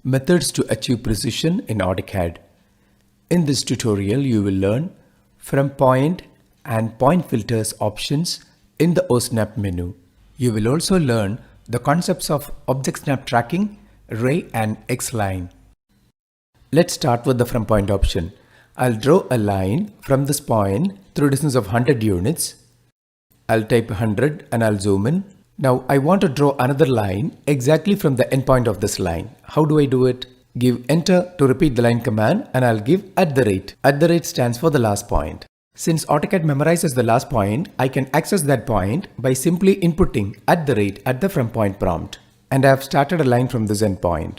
Methods to achieve precision in AutoCAD. In this tutorial, you will learn from point and point filters options in the OSnap menu. You will also learn the concepts of object snap tracking, ray and X-line. Let's start with the from point option. I'll draw a line from this point through a distance of 100 units. I'll type 100 and I'll zoom in. Now I want to draw another line exactly from the endpoint of this line. How do I do it? Give enter to repeat the line command and I'll give @. @ stands for the last point. Since AutoCAD memorizes the last point, I can access that point by simply inputting @ at the from point prompt. And I have started a line from this endpoint.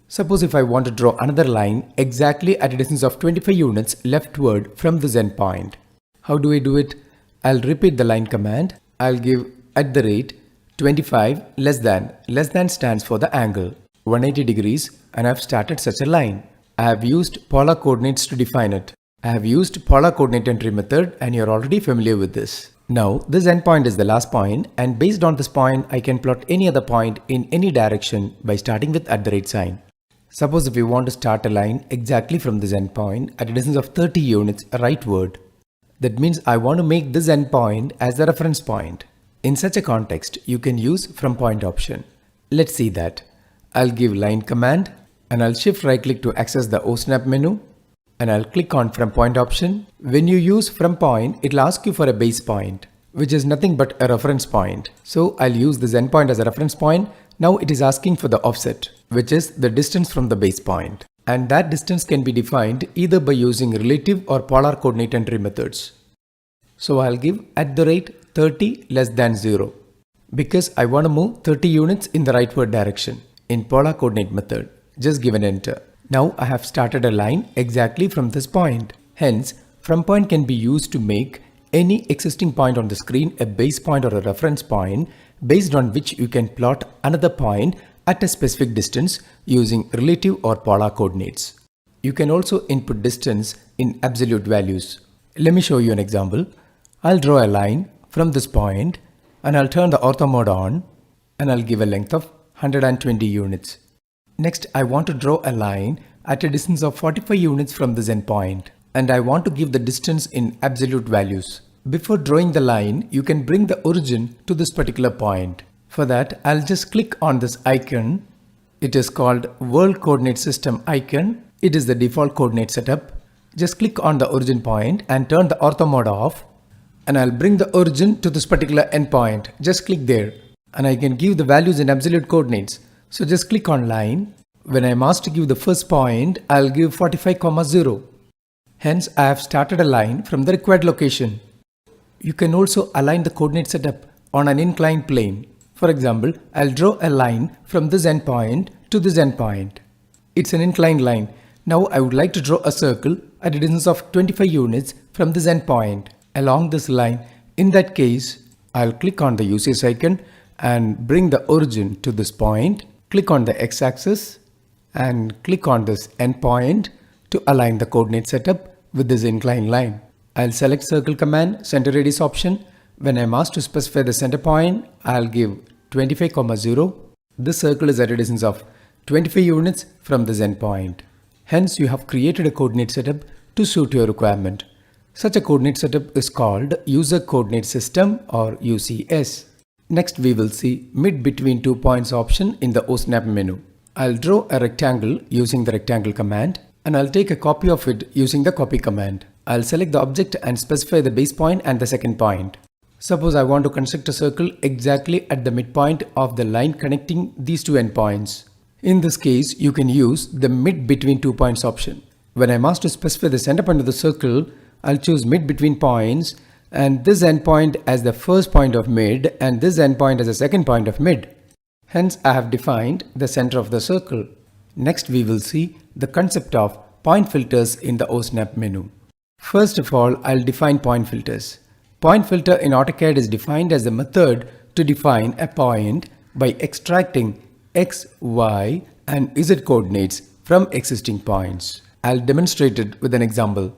Suppose if I want to draw another line exactly at a distance of 25 units leftward from this endpoint. How do I do it? I'll repeat the line command. I'll give @25 less than stands for the angle 180 degrees, and I've started such a line. I have used polar coordinates to define it. I have used polar coordinate entry method and you're already familiar with this. Now this endpoint is the last point, and based on this point I can plot any other point in any direction by starting with @ sign. Suppose if you want to start a line exactly from this endpoint at a distance of 30 units rightward. That means I want to make this endpoint as the reference point. In such a context, you can use from point option. Let's see that. I'll give line command and I'll shift right click to access the OSnap menu and I'll click on from point option. When you use from point, it'll ask you for a base point, which is nothing but a reference point. So I'll use this endpoint as a reference point. Now it is asking for the offset, which is the distance from the base point. And that distance can be defined either by using relative or polar coordinate entry methods. So I'll give @30 less than 0 because I want to move 30 units in the rightward direction in polar coordinate method. Just give an enter. Now I have started a line exactly from this point. Hence, from point can be used to make any existing point on the screen a base point or a reference point based on which you can plot another point at a specific distance using relative or polar coordinates. You can also input distance in absolute values. Let me show you an example. I'll draw a line from this point and I'll turn the ortho mode on and I'll give a length of 120 units. Next, I want to draw a line at a distance of 45 units from this endpoint and I want to give the distance in absolute values. Before drawing the line, you can bring the origin to this particular point. For that, I'll just click on this icon. It is called World Coordinate System icon. It is the default coordinate setup. Just click on the origin point and turn the ortho mode off. And I'll bring the origin to this particular endpoint. Just click there. And I can give the values in absolute coordinates. So just click on line. When I'm asked to give the first point, I'll give 45,0. Hence, I have started a line from the required location. You can also align the coordinate setup on an inclined plane. For example, I'll draw a line from this endpoint to this endpoint. It's an inclined line. Now I would like to draw a circle at a distance of 25 units from this endpoint along this line. In that case, I'll click on the usage icon and bring the origin to this point. Click on the x-axis and click on this endpoint to align the coordinate setup with this inclined line. I'll select circle command, center radius option. When I'm asked to specify the center point, I'll give 25,0. This circle is at a distance of 25 units from this endpoint. Hence, you have created a coordinate setup to suit your requirement. Such a coordinate setup is called User Coordinate System or UCS. Next, we will see mid between 2 points option in the OSnap menu. I'll draw a rectangle using the rectangle command and I'll take a copy of it using the copy command. I'll select the object and specify the base point and the second point. Suppose I want to construct a circle exactly at the midpoint of the line connecting these two endpoints. In this case, you can use the mid between 2 points option. When I'm asked to specify the center point of the circle, I'll choose mid between points and this endpoint as the first point of mid and this endpoint as the second point of mid. Hence, I have defined the center of the circle. Next, we will see the concept of point filters in the OSnap menu. First of all, I'll define point filters. Point filter in AutoCAD is defined as a method to define a point by extracting X, Y, and Z coordinates from existing points. I'll demonstrate it with an example.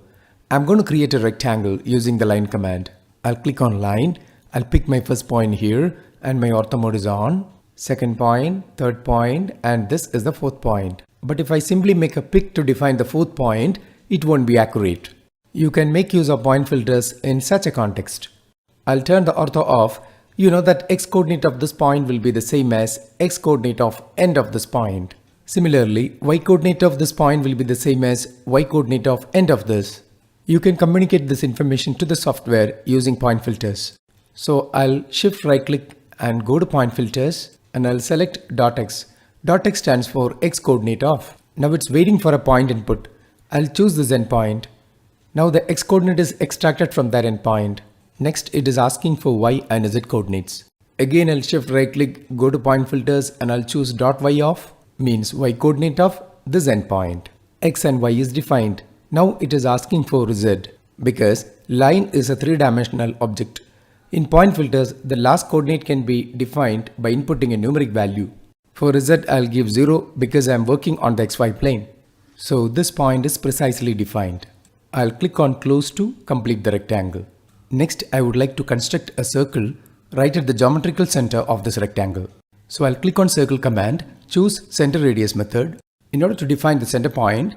I'm going to create a rectangle using the line command. I'll click on line. I'll pick my first point here and my ortho mode is on. Second point, third point, and this is the fourth point. But if I simply make a pick to define the fourth point, it won't be accurate. You can make use of point filters in such a context. I'll turn the ortho off. You know that x coordinate of this point will be the same as x coordinate of end of this point. Similarly, y coordinate of this point will be the same as y coordinate of end of this. You can communicate this information to the software using point filters. So I'll shift right click and go to point filters and I'll select .x. .x stands for x coordinate of. Now it's waiting for a point input. I'll choose this endpoint. Now the x coordinate is extracted from that endpoint. Next, it is asking for y and z coordinates. Again, I'll shift right click, go to point filters and I'll choose .y of, means y coordinate of this endpoint. X and y is defined. Now it is asking for z because line is a three-dimensional object. In point filters, the last coordinate can be defined by inputting a numeric value. For z, I'll give 0 because I'm working on the xy plane. So this point is precisely defined. I'll click on close to complete the rectangle. Next, I would like to construct a circle right at the geometrical center of this rectangle. So I'll click on circle command, choose center radius method. In order to define the center point,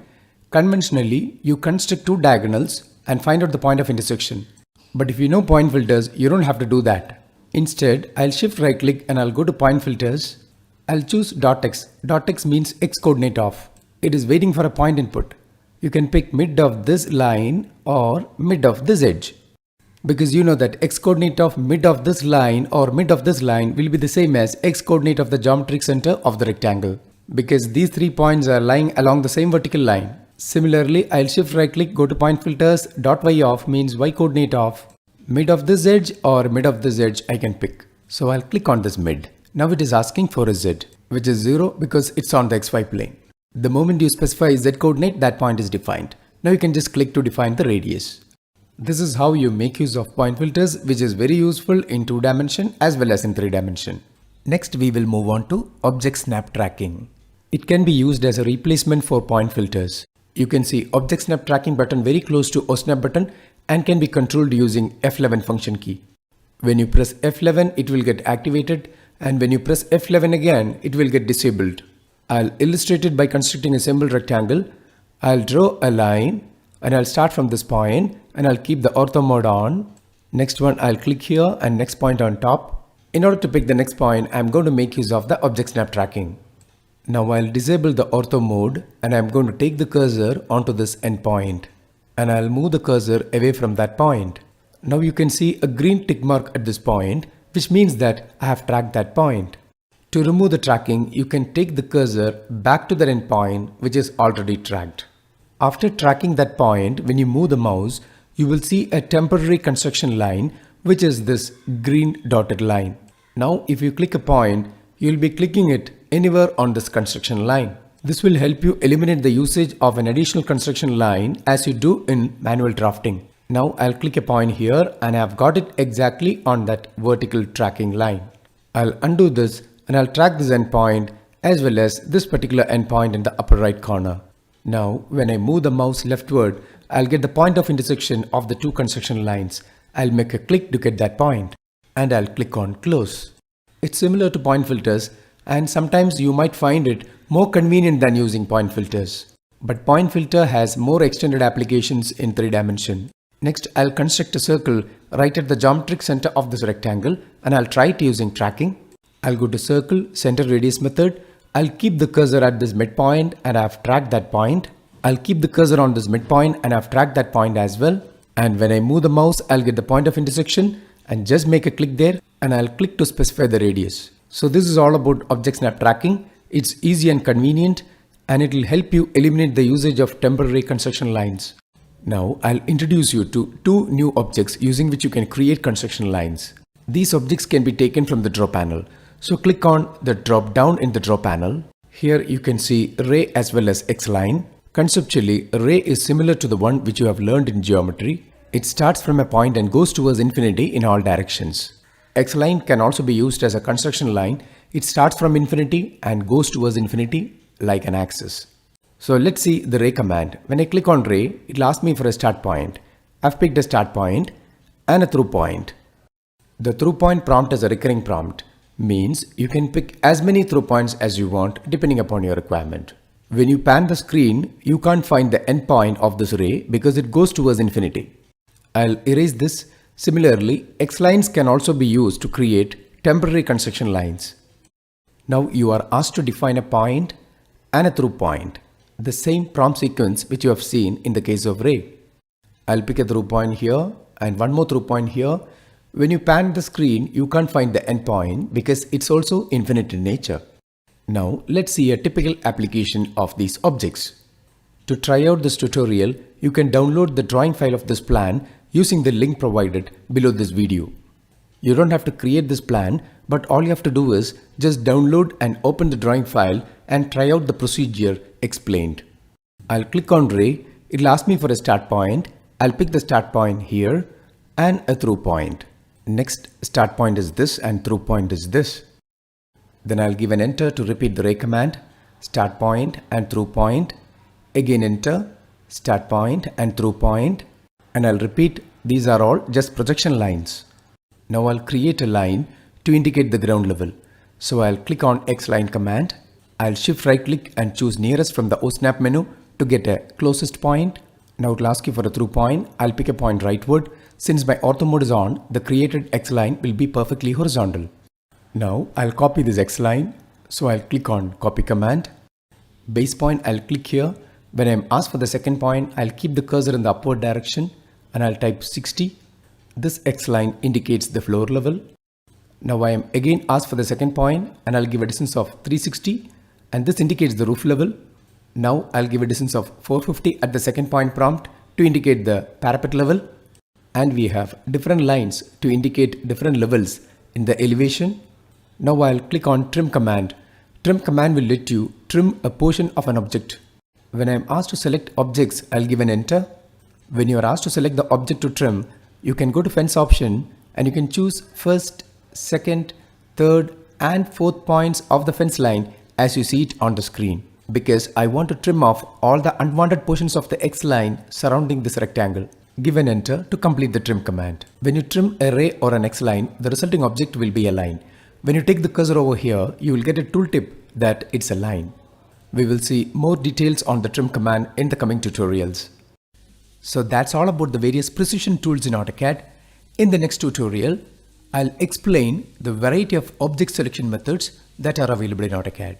conventionally you construct two diagonals and find out the point of intersection. But if you know point filters, you don't have to do that. Instead, I'll shift right click and I'll go to point filters. I'll choose .x. .x means x coordinate of. It is waiting for a point input. You can pick mid of this line or mid of this edge. Because you know that x coordinate of mid of this line or mid of this line will be the same as x coordinate of the geometric center of the rectangle. Because these 3 points are lying along the same vertical line. Similarly, I'll shift right click, go to point filters, .y of means y coordinate of. Mid of this edge or mid of this edge I can pick. So I'll click on this mid. Now it is asking for a z, which is 0 because it's on the xy plane. The moment you specify z coordinate, that point is defined. Now you can just click to define the radius. This is how you make use of point filters, which is very useful in 2 dimension as well as in 3 dimension. Next, we will move on to object snap tracking. It can be used as a replacement for point filters. You can see object snap tracking button very close to OSnap button and can be controlled using F11 function key. When you press F11, it will get activated, and when you press F11 again, it will get disabled. I'll illustrate it by constructing a simple rectangle. I'll draw a line and I'll start from this point and I'll keep the ortho mode on. Next one, I'll click here and next point on top. In order to pick the next point, I'm going to make use of the object snap tracking. Now I'll disable the ortho mode and I'm going to take the cursor onto this endpoint and I'll move the cursor away from that point. Now you can see a green tick mark at this point, which means that I have tracked that point. To remove the tracking, you can take the cursor back to the endpoint which is already tracked. After tracking that point, when you move the mouse, you will see a temporary construction line, which is this green dotted line. Now, if you click a point, you'll be clicking it anywhere on this construction line. This will help you eliminate the usage of an additional construction line as you do in manual drafting. Now, I'll click a point here and I've got it exactly on that vertical tracking line. I'll undo this and I'll track this endpoint as well as this particular endpoint in the upper right corner. Now, when I move the mouse leftward, I'll get the point of intersection of the two construction lines. I'll make a click to get that point and I'll click on close. It's similar to point filters and sometimes you might find it more convenient than using point filters. But point filter has more extended applications in 3 dimension. Next, I'll construct a circle right at the geometric center of this rectangle and I'll try it using tracking. I'll go to circle, center radius method. I'll keep the cursor at this midpoint and I've tracked that point. I'll keep the cursor on this midpoint and I've tracked that point as well. And when I move the mouse, I'll get the point of intersection and just make a click there and I'll click to specify the radius. So this is all about object snap tracking. It's easy and convenient and it will help you eliminate the usage of temporary construction lines. Now I'll introduce you to 2 new objects using which you can create construction lines. These objects can be taken from the draw panel. So click on the drop down in the draw panel. Here you can see ray as well as X line. Conceptually, a ray is similar to the one which you have learned in geometry. It starts from a point and goes towards infinity in all directions. X line can also be used as a construction line. It starts from infinity and goes towards infinity like an axis. So let's see the ray command. When I click on ray, it will ask me for a start point. I've picked a start point and a through point. The through point prompt is a recurring prompt. Means you can pick as many through points as you want depending upon your requirement. When you pan the screen, you can't find the endpoint of this ray because it goes towards infinity. I'll erase this. Similarly, X lines can also be used to create temporary construction lines. Now you are asked to define a point and a through point, the same prompt sequence which you have seen in the case of ray. I'll pick a through point here and one more through point here. When you pan the screen, you can't find the endpoint because it's also infinite in nature. Now let's see a typical application of these objects. To try out this tutorial, you can download the drawing file of this plan using the link provided below this video. You don't have to create this plan, but all you have to do is just download and open the drawing file and try out the procedure explained. I'll click on ray. It'll ask me for a start point. I'll pick the start point here and a through point. Next, start point is this and through point is this. Then I'll give an enter to repeat the ray command, start point and through point. Again enter, start point and through point. And I'll repeat, these are all just projection lines. Now I'll create a line to indicate the ground level. So I'll click on X line command. I'll shift right click and choose nearest from the OSnap menu to get a closest point. Now it'll ask you for a through point. I'll pick a point rightward. Since my ortho mode is on, the created X line will be perfectly horizontal. Now I'll copy this X line. So I'll click on copy command. Base point, I'll click here. When I'm asked for the second point, I'll keep the cursor in the upward direction and I'll type 60. This X line indicates the floor level. Now I am again asked for the second point and I'll give a distance of 360 and this indicates the roof level. Now I'll give a distance of 450 at the second point prompt to indicate the parapet level. And we have different lines to indicate different levels in the elevation. Now I'll click on trim command. Trim command will let you trim a portion of an object. When I'm asked to select objects, I'll give an enter. When you are asked to select the object to trim, you can go to fence option and you can choose first, second, third and fourth points of the fence line as you see it on the screen. Because I want to trim off all the unwanted portions of the X line surrounding this rectangle. Give an enter to complete the trim command. When you trim a ray or an X line, the resulting object will be a line. When you take the cursor over here, you will get a tooltip that it's a line. We will see more details on the trim command in the coming tutorials. So that's all about the various precision tools in AutoCAD. In the next tutorial, I'll explain the variety of object selection methods that are available in AutoCAD.